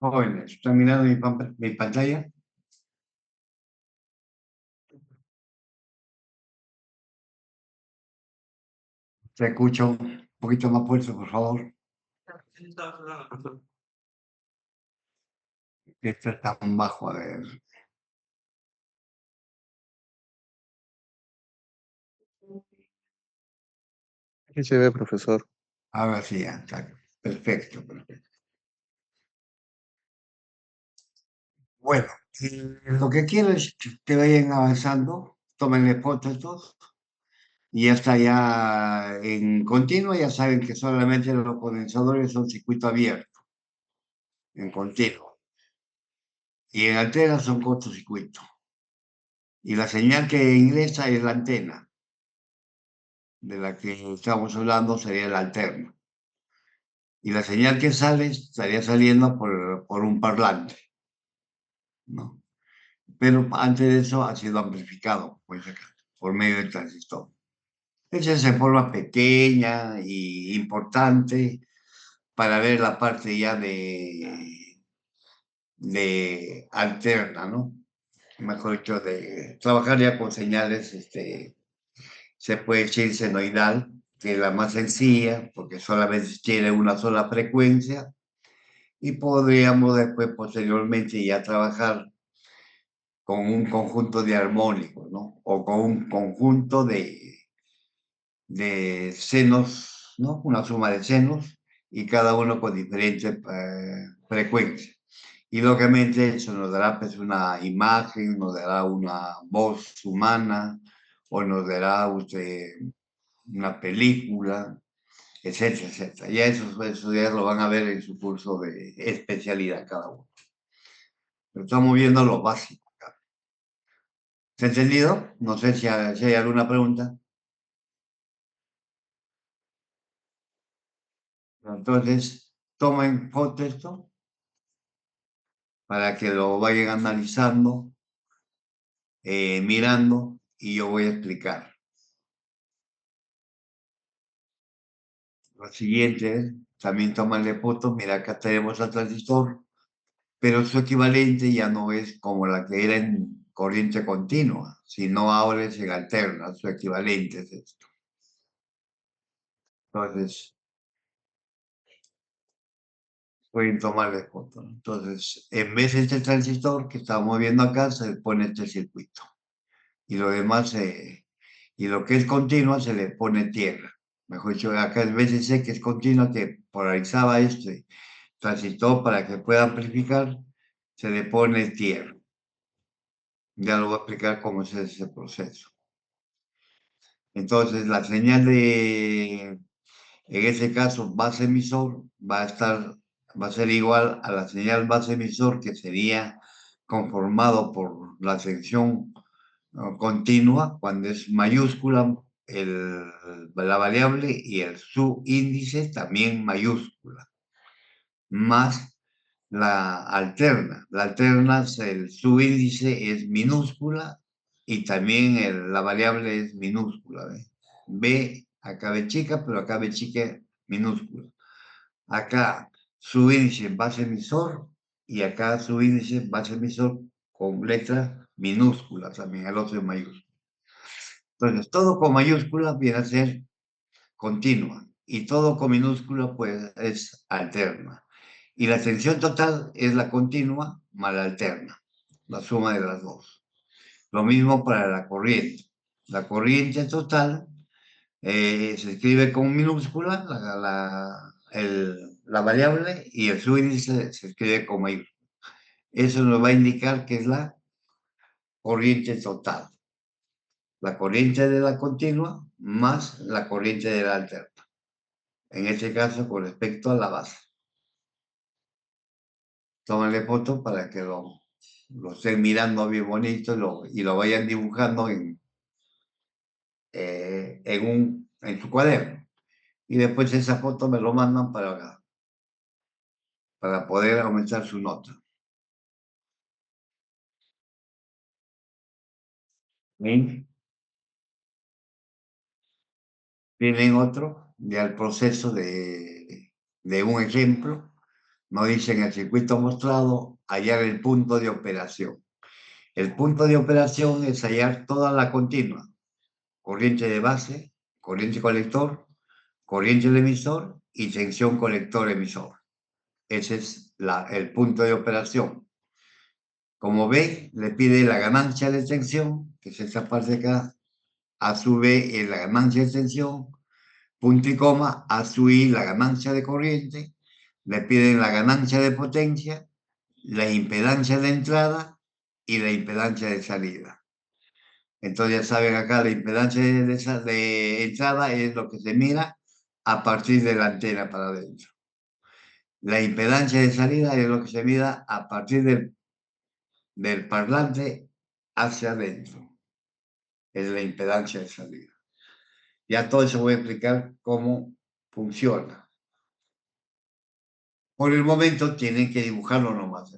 Jóvenes, ¿están mirando mi pantalla? Se escucha un poquito más fuerte, por favor. Esto está tan bajo, a ver. Sí se ve, profesor. Ahora sí, ya está. Perfecto, perfecto. Bueno, lo que quiero es que vayan avanzando, tómenle fotos y ya está ya en continuo, ya saben que solamente los condensadores son circuito abierto, en continuo. Y en antena son cortocircuito. Y la señal que ingresa es la antena, de la que estamos hablando sería la alterna. Y la señal que sale estaría saliendo por un parlante, ¿no? Pero antes de eso ha sido amplificado, pues, por medio del transistor. Esa es en forma pequeña y importante para ver la parte ya de alterna, ¿no? Mejor dicho, de trabajar ya con señales, se puede decir senoidal, que es la más sencilla, porque solamente tiene una sola frecuencia, y podríamos después, posteriormente, ya trabajar con un conjunto de armónicos, ¿no? O con un conjunto de senos, ¿no? Una suma de senos y cada uno con diferentes frecuencias. Y lógicamente eso nos dará pues una imagen, nos dará una voz humana o nos dará usted una película, etcétera, etcétera. Ya eso ya lo van a ver en su curso de especialidad cada uno. Pero estamos viendo lo básico. ¿Se ha entendido? No sé si hay alguna pregunta. Entonces, tomen foto esto para que lo vayan analizando, mirando, y yo voy a explicar. Lo siguiente, también tomarle fotos. Mira, acá tenemos el transistor, pero su equivalente ya no es como la que era en corriente continua, sino ahora es en alterna, su equivalente es esto. Entonces, pueden tomarle fotos. Entonces, en vez de este transistor que estamos viendo acá, se le pone este circuito. Y lo demás, y lo que es continua, se le pone tierra. Mejor dicho, acá en vez de ser que es continua, que polarizaba este transistor para que pueda amplificar, se le pone tierra. Ya lo voy a explicar cómo es ese proceso. Entonces, la señal en ese caso, base emisor, va a ser igual a la señal base emisor, que sería conformado por la sección continua, cuando es mayúscula la variable y el subíndice también mayúscula, más la alterna. La alterna, el subíndice es minúscula y también la variable es minúscula. B, acá B chica, pero acá B chica minúscula. Acá subíndice base emisor y acá subíndice base emisor con letra minúscula también, el otro es mayúscula. Entonces, todo con mayúscula viene a ser continua y todo con minúscula pues es alterna. Y la tensión total es la continua más la alterna, la suma de las dos. Lo mismo para la corriente. La corriente total se escribe con minúscula la variable y el subíndice se escribe con mayúscula. Eso nos va a indicar que es la corriente total. La corriente de la continua más la corriente de la alterna. En este caso, con respecto a la base. Tómale foto para que lo estén mirando bien bonito y lo vayan dibujando en su cuaderno. Y después esa foto me lo mandan para poder aumentar su nota. ¿Sí? Tienen otro, ya el proceso de un ejemplo. No dice en el circuito mostrado hallar el punto de operación. El punto de operación es hallar toda la continua, corriente de base, corriente colector, corriente del emisor y tensión colector-emisor. Ese es el punto de operación. Como ve, le pide la ganancia de tensión, que es esta parte de acá, a su B es la ganancia de tensión, punto y coma, a su I la ganancia de corriente, le piden la ganancia de potencia, la impedancia de entrada y la impedancia de salida. Entonces ya saben acá, la impedancia de entrada es lo que se mira a partir de la antena para adentro. La impedancia de salida es lo que se mira a partir del parlante hacia adentro. Es la impedancia de salida. Ya todo eso voy a explicar cómo funciona. Por el momento tienen que dibujarlo nomás.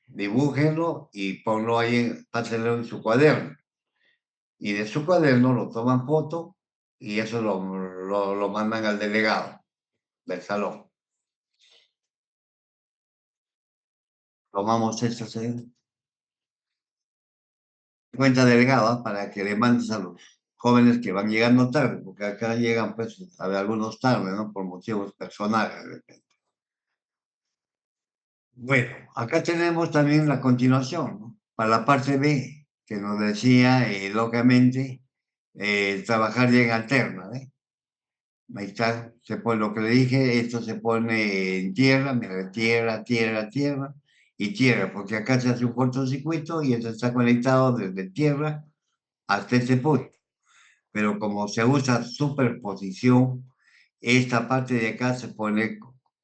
Dibújenlo y ponlo ahí, pásenlo en su cuaderno. Y de su cuaderno lo toman foto y eso lo mandan al delegado del salón. Tomamos esta cuenta delegada para que le mandes a los jóvenes que van llegando tarde, porque acá llegan pues a ver, algunos tarde, ¿no? Por motivos personales de repente. Bueno, acá tenemos también la continuación, ¿no? Para la parte B, que nos decía, locamente, trabajar ya en alterna, ¿eh? Ahí está, se pone lo que le dije, esto se pone en tierra, mira, tierra, tierra, tierra y tierra, porque acá se hace un cortocircuito y esto está conectado desde tierra hasta este punto. Pero como se usa superposición, esta parte de acá se pone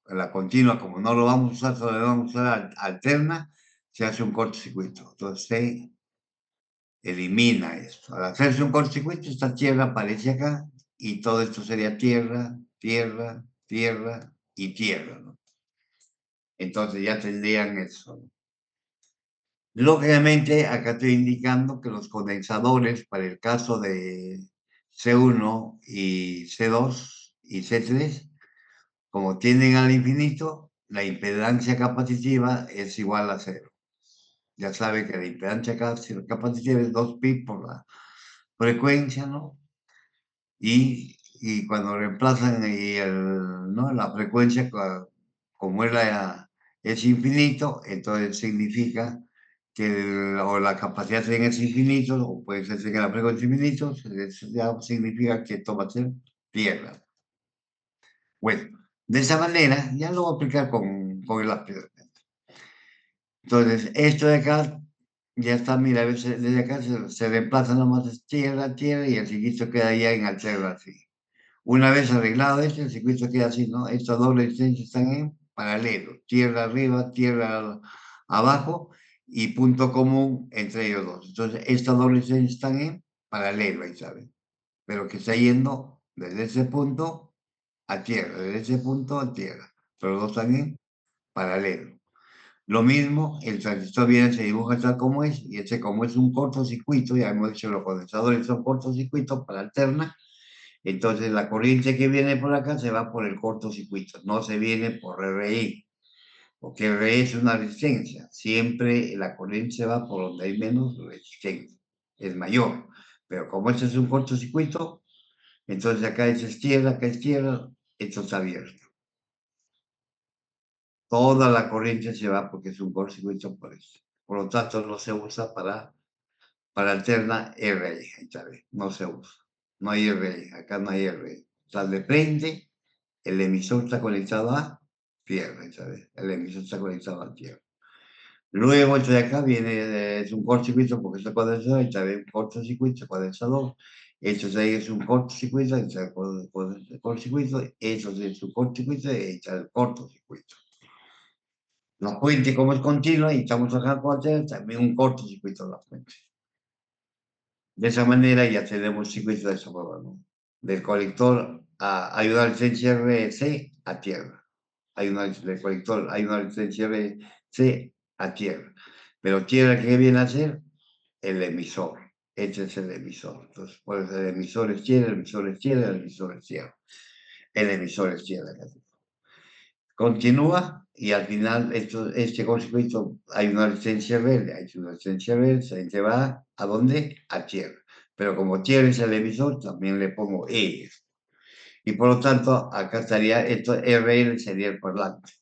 la continua, como no lo vamos a usar, solo lo vamos a usar alterna, se hace un cortocircuito. Entonces se elimina esto. Al hacerse un cortocircuito, esta tierra aparece acá y todo esto sería tierra, tierra, tierra y tierra, ¿no? Entonces ya tendrían eso, ¿no? Lógicamente, acá estoy indicando que los condensadores, para el caso de C1 y C2 y C3, como tienden al infinito, la impedancia capacitiva es igual a cero. Ya sabe que la impedancia capacitiva es 2pi por la frecuencia, ¿no? Y cuando reemplazan ¿no? la frecuencia, como es infinito, entonces significa que o la capacidad tiene es infinito, o puede ser que la frecuencia es infinito, eso ya significa que esto va a ser tierra. Bueno, de esa manera, ya lo voy a aplicar con el lápiz. Entonces, esto de acá ya está, mira, a veces desde acá se reemplaza nomás tierra, tierra, y el chiquito queda ya en alterna así. Una vez arreglado esto, el circuito queda así, ¿no? Estas dos resistencias están en paralelo, tierra arriba, tierra abajo y punto común entre ellos dos. Entonces, estas dos resistencias están en paralelo, ahí saben, pero que está yendo desde ese punto a tierra, desde ese punto a tierra, pero los dos están en paralelo. Lo mismo, el transistor viene, se dibuja tal como es, y este como es un cortocircuito, ya hemos dicho los condensadores son cortocircuitos para alterna, entonces la corriente que viene por acá se va por el cortocircuito, no se viene por RI, porque RI es una resistencia. Siempre la corriente se va por donde hay menos resistencia, es mayor. Pero como este es un cortocircuito, entonces acá es izquierda, acá es izquierda, esto está abierto. Toda la corriente se va porque es un cortocircuito por eso. Por lo tanto, no se usa para alterna RI, no se usa. No hay RI, acá no hay RI. Tal de frente, el emisor está conectado a tierra, ¿sabes? El emisor está conectado a tierra. Luego, esto de acá viene, es un cortocircuito porque está condensador, y también un cortocircuito, condensador. Esto de ahí es un cortocircuito, está el cortocircuito, eso es un cortocircuito, y está el cortocircuito. La fuente, como es continua, y estamos trabajando con alterna, también un cortocircuito en la fuente. De esa manera ya tenemos circuito de esa forma, ¿no? Del colector hay una licencia RC a tierra. Del colector hay una licencia RC a tierra. Pero tierra, ¿qué viene a ser? El emisor. Este es el emisor. Entonces, pues el emisor es tierra, el emisor es tierra, el emisor es tierra. El emisor es tierra. Continúa. y al final este cortocircuito hay una resistencia verde, hay una resistencia verde, se va ¿a dónde? A tierra. Pero como tierra es el emisor, también le pongo E. Y por lo tanto, acá estaría, esto RL sería el parlante.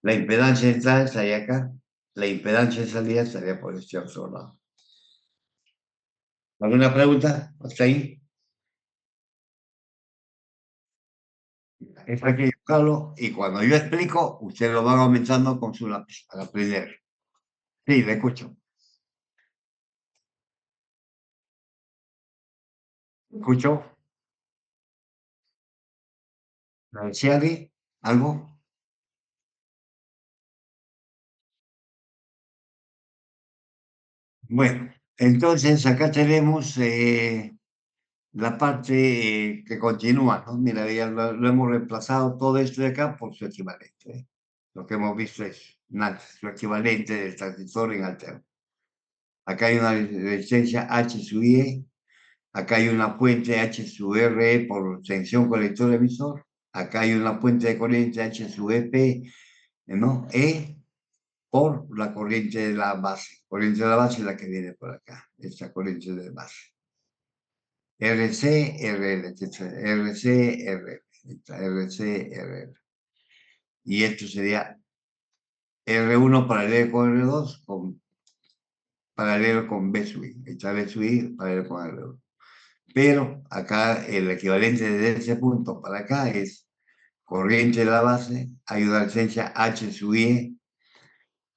La impedancia de entrada estaría acá, la impedancia de salida estaría por este otro lado. ¿Alguna pregunta? ¿Hasta ahí? Esto hay que dibujarlo y cuando yo explico, ustedes lo van aumentando con su lápiz para aprender. Sí, le escucho. ¿Escucho? ¿Me decía algo? Bueno, entonces acá tenemos la parte que continúa, ¿no? Mira, ya lo hemos reemplazado todo esto de acá por su equivalente, ¿eh? Lo que hemos visto es nada, su equivalente del transistor en alterno. Acá hay una resistencia H sub I, acá hay una puente H sub RE por tensión colector emisor, acá hay una puente de corriente H sub EP, ¿no? E por la corriente de la base. Corriente de la base es la que viene por acá, esta corriente de base. RC, RL, RC, RL, RC, RL. Y esto sería R1 paralelo con R2, paralelo con B sub I. Esta B sub I paralelo con R1. Pero acá el equivalente de ese punto para acá es corriente de la base, hay una resistencia H sub I,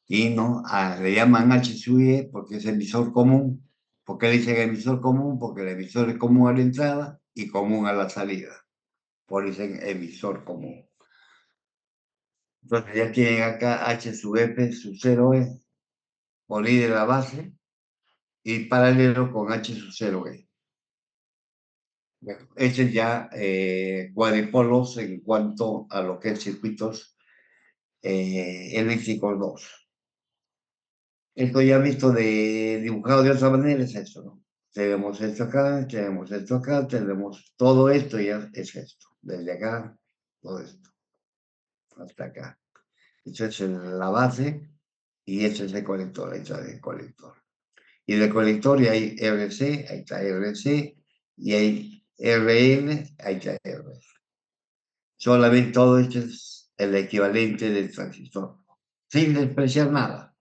y no, le llaman H sub I porque es emisor común. ¿Por qué le dicen emisor común? Porque el emisor es común a la entrada y común a la salida. Por eso dicen emisor común. Entonces ya tienen acá H sub F sub 0E por I de la base y paralelo con H sub 0E. Bueno, ese es ya cuadripolos en cuanto a lo que es circuitos elípticos 2. Esto ya visto dibujado de otra manera es esto, ¿no? Tenemos esto acá, tenemos esto acá, tenemos todo esto ya es esto. Desde acá, todo esto, hasta acá. Esto es la base y este es el colector, ahí está el colector. Y del colector y hay RC, ahí está RC, y hay RN, ahí está RN. Solamente todo esto es el equivalente del transistor, sin despreciar nada.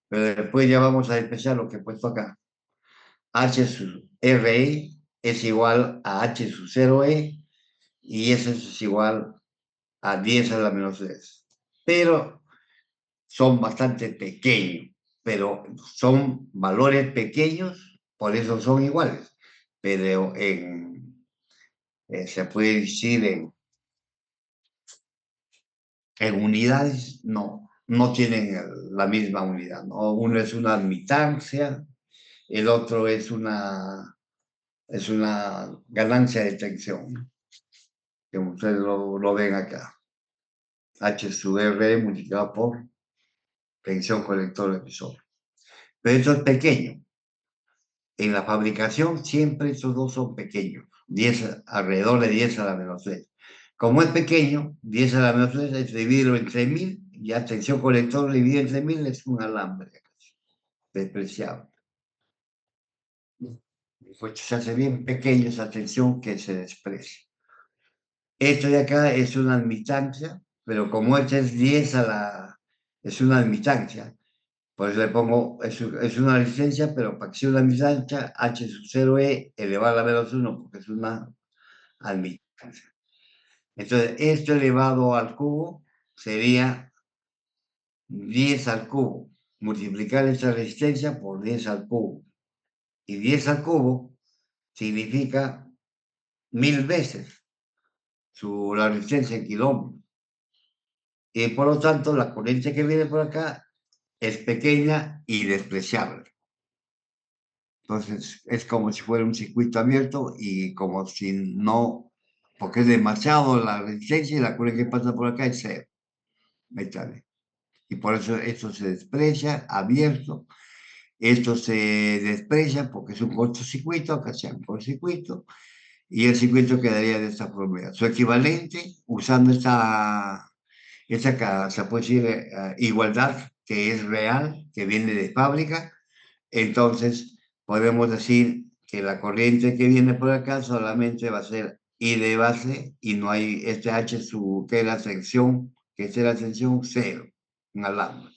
Pero después ya vamos a despreciar lo que he puesto acá. H sub RE es igual a H sub 0E y eso es igual a 10 a la menos 3. Pero son bastante pequeños, pero son valores pequeños, por eso son iguales. Pero se puede decir en unidades, no tienen la misma unidad, ¿no? Uno es una admitancia, el otro es una ganancia de tensión, que ustedes lo ven acá. H sub R multiplicado por tensión colector emisor. Pero eso es pequeño. En la fabricación siempre esos dos son pequeños, 10, alrededor de 10 a la menos 3. Como es pequeño, 10 a la menos 3 es dividirlo entre 1000, ya tensión colector dividido entre 1000 es un alambre despreciable. Pues se hace bien pequeño esa tensión que se desprecia. Esto de acá es una admitancia, pero como este es 10 es una admitancia, pues le pongo, es una resistencia, pero para que sea una admitancia, H sub 0E elevado a la menos 1, porque es una admitancia. Entonces, esto elevado al cubo sería 10 al cubo. Multiplicar esta resistencia por 10 al cubo. Y 10 al cubo significa 1000 veces la resistencia en kilómetros. Y por lo tanto, la corriente que viene por acá es pequeña y despreciable. Entonces, es como si fuera un circuito abierto y como si no, porque es demasiado la resistencia y la corriente que pasa por acá es cero. Y por eso esto se desprecia, abierto. Esto se desprecia porque es un cortocircuito, acá sea un cortocircuito, y el circuito quedaría de esta forma. Su equivalente, usando Esa se puede decir igualdad que es real, que viene de fábrica. Entonces, podemos decir que la corriente que viene por acá solamente va a ser I de base y no hay este H su, que es la sección, que es la sección cero, un alambre.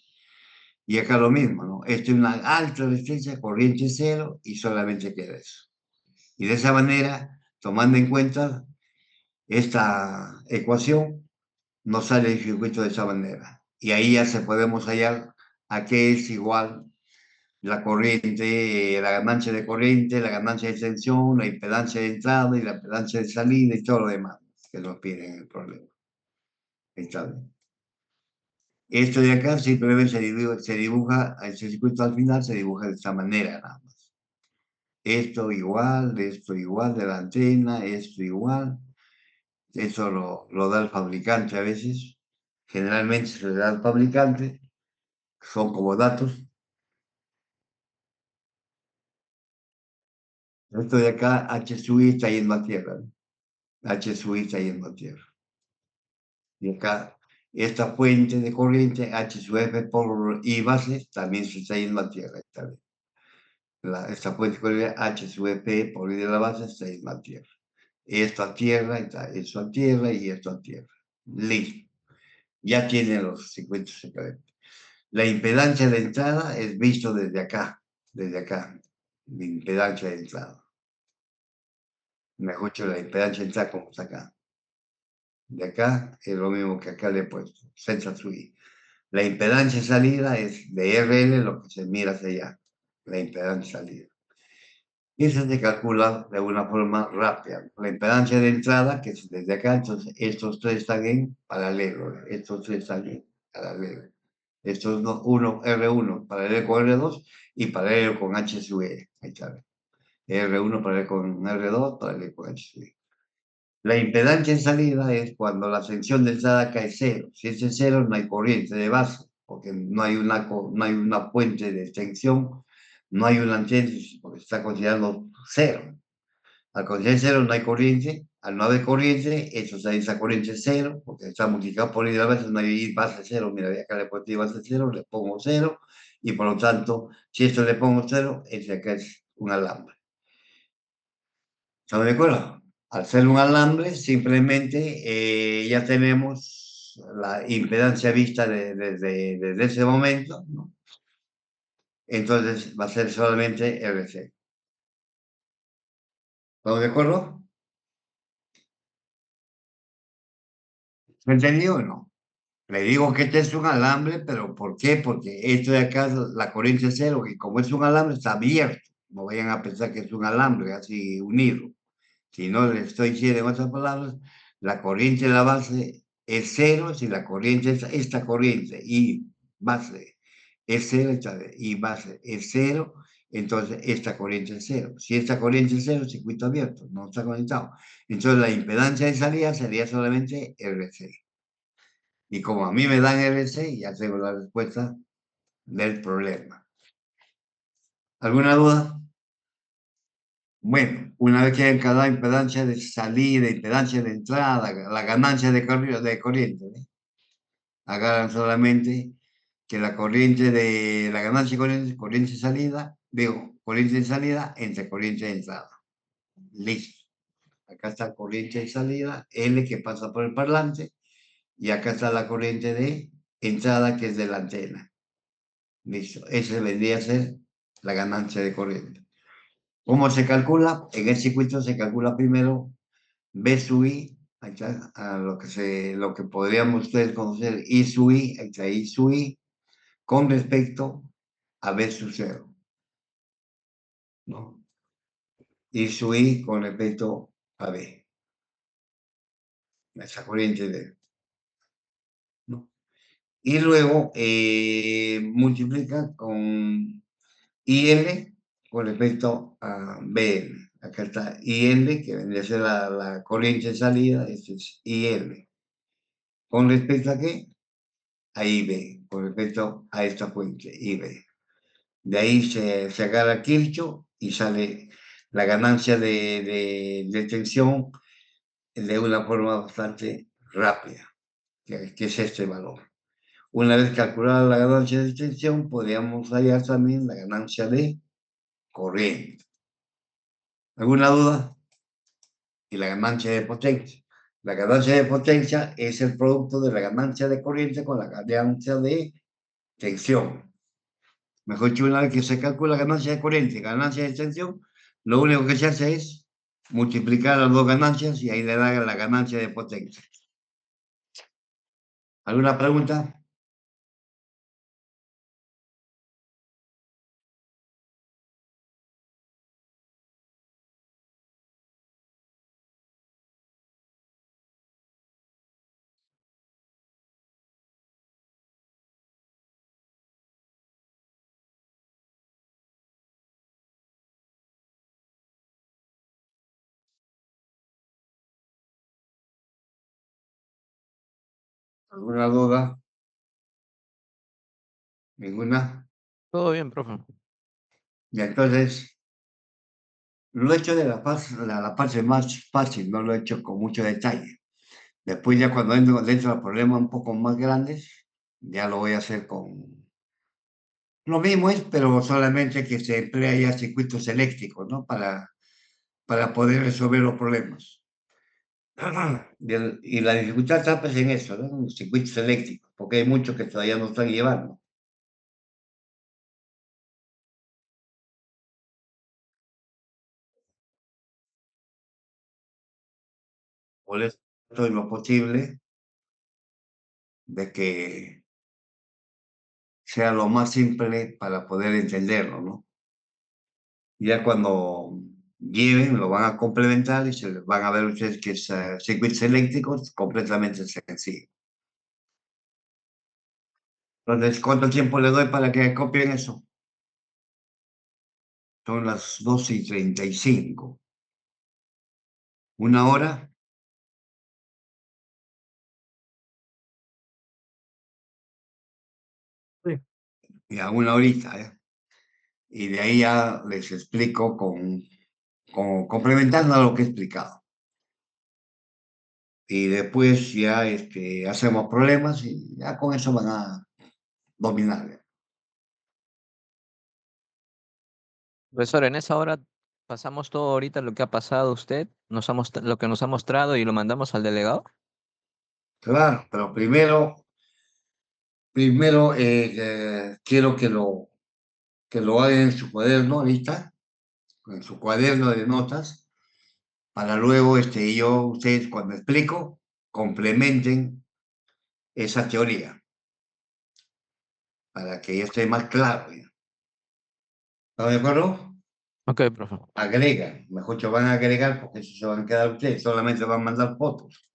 Y acá lo mismo, ¿no? Esto es una alta resistencia, corriente cero y solamente queda eso. Y de esa manera, tomando en cuenta esta ecuación, nos sale el circuito de esa manera. Y ahí ya se podemos hallar a qué es igual la corriente, la ganancia de corriente, la ganancia de tensión, la impedancia de entrada y la impedancia de salida y todo lo demás que nos piden en el problema. Está bien. Esto de acá simplemente se dibuja, el circuito al final se dibuja de esta manera nada más. Esto igual de la antena, esto igual. Eso lo da el fabricante a veces. Generalmente se le da al fabricante. Son como datos. Esto de acá, H sub I está yendo a tierra, ¿no? H sub I está yendo a tierra. Y acá, esta fuente de corriente, H sub F por I base, también se está yendo a tierra. Está bien. Esta fuente de corriente, H sub F por I de la base, está yendo a tierra. Esto a tierra, esto a tierra y esto a tierra. Listo. Ya tienen los circuitos equivalentes. La impedancia de entrada es visto desde acá, la impedancia de entrada. Mejor dicho, la impedancia de entrada como está acá. De acá es lo mismo que acá le he puesto, Z sub I. La impedancia de salida es de RL lo que se mira hacia allá, la impedancia de salida. Y eso se calcula de una forma rápida. La impedancia de entrada, que es desde acá, entonces estos tres están en paralelo, estos tres están en paralelo. Estos uno, R1 paralelo con R2 y paralelo con H sub E. Ahí está. R1 paralelo con R2, paralelo con H sub E. La impedancia en salida es cuando la sección de entrada cae cero. Si es en cero, no hay corriente de base, porque no hay una fuente de extensión, no hay una antena, porque está considerando cero. Al considerar cero, no hay corriente. Al no haber corriente, eso esa corriente es cero, porque está multiplicado por I de la base, no hay base cero. Mira, acá le pongo base cero, le pongo cero, y por lo tanto, si esto le pongo cero, ese acá es un alambre. ¿Estamos de acuerdo? Al ser un alambre, simplemente ya tenemos la impedancia vista desde ese momento, ¿no? Entonces va a ser solamente RC. ¿Estamos de acuerdo? ¿Me entendió o no? Le digo que este es un alambre, pero ¿por qué? Porque esto de acá, la corriente es cero, y como es un alambre, está abierto. No vayan a pensar que es un alambre así unido. Si no le estoy diciendo en otras palabras, la corriente de la base es cero, si la corriente es esta corriente y base es cero, y base es cero, entonces esta corriente es cero. Si esta corriente es cero, circuito abierto, no está conectado. Entonces la impedancia de salida sería solamente RC. Y como a mí me dan RC, ya tengo la respuesta del problema. ¿Alguna duda? Bueno, una vez que hayan cada impedancia de salida, impedancia de entrada, la ganancia de corriente, ¿eh? Agarran solamente que la corriente de la ganancia de corriente, corriente de salida, digo, corriente de salida entre corriente de entrada. Listo. Acá está corriente de salida, L que pasa por el parlante, y acá está la corriente de entrada que es de la antena. Listo. Ese vendría a ser la ganancia de corriente. ¿Cómo se calcula? En el circuito se calcula primero B sub I, ahí está, lo que podríamos ustedes conocer I sub I, ahí está I sub I, con respecto a B sub 0, ¿no? I sub I con respecto a B, esa corriente de, ¿no? Y luego multiplica con IL con respecto a BL. Acá está IL, que vendría a ser la corriente de salida, este es IL. ¿Con respecto a qué? A IB, con respecto a esta fuente, IB. De ahí se agarra Kirchhoff y sale la ganancia de tensión de una forma bastante rápida. que es este valor. Una vez calculada la ganancia de tensión, podríamos hallar también la ganancia de corriente. ¿Alguna duda? Y la ganancia de potencia. La ganancia de potencia es el producto de la ganancia de corriente con la ganancia de tensión. Mejor dicho, una vez que se calcula ganancia de corriente y ganancia de tensión, lo único que se hace es multiplicar las dos ganancias y ahí le da la ganancia de potencia. ¿Alguna pregunta? ¿Alguna duda? ¿Ninguna? Todo bien, profe. Y entonces, lo he hecho de la parte más fácil, no lo he hecho con mucho detalle. Después ya cuando entro dentro de problemas un poco más grandes, ya lo voy a hacer con... Lo mismo es, pero solamente que se emplea ya circuitos eléctricos, ¿no? Para poder resolver los problemas. Y la dificultad está pues en eso, ¿no? En los circuitos eléctricos, porque hay muchos que todavía no están llevando. Por eso estoy lo posible de que sea lo más simple para poder entenderlo, ¿no? Ya cuando lleven, lo van a complementar y se les van a ver ustedes que es circuitos eléctricos completamente sencillo. Entonces, ¿cuánto tiempo le doy para que copien eso? Son las 12:35. ¿Una hora? Sí. Ya, una horita, ¿eh? Y de ahí ya les explico complementando a lo que he explicado. Y después ya hacemos problemas y ya con eso van a dominar. Profesor, en esa hora pasamos todo ahorita lo que ha pasado usted, lo que nos ha mostrado y lo mandamos al delegado. Claro, pero primero quiero que lo hagan en su cuaderno ahorita, en su cuaderno de notas, para luego ustedes cuando explico, complementen esa teoría, para que ya esté más claro. ¿Ya? ¿Está de acuerdo? Ok, profe. Agregan, mejor que van a agregar porque eso se van a quedar ustedes, solamente van a mandar fotos.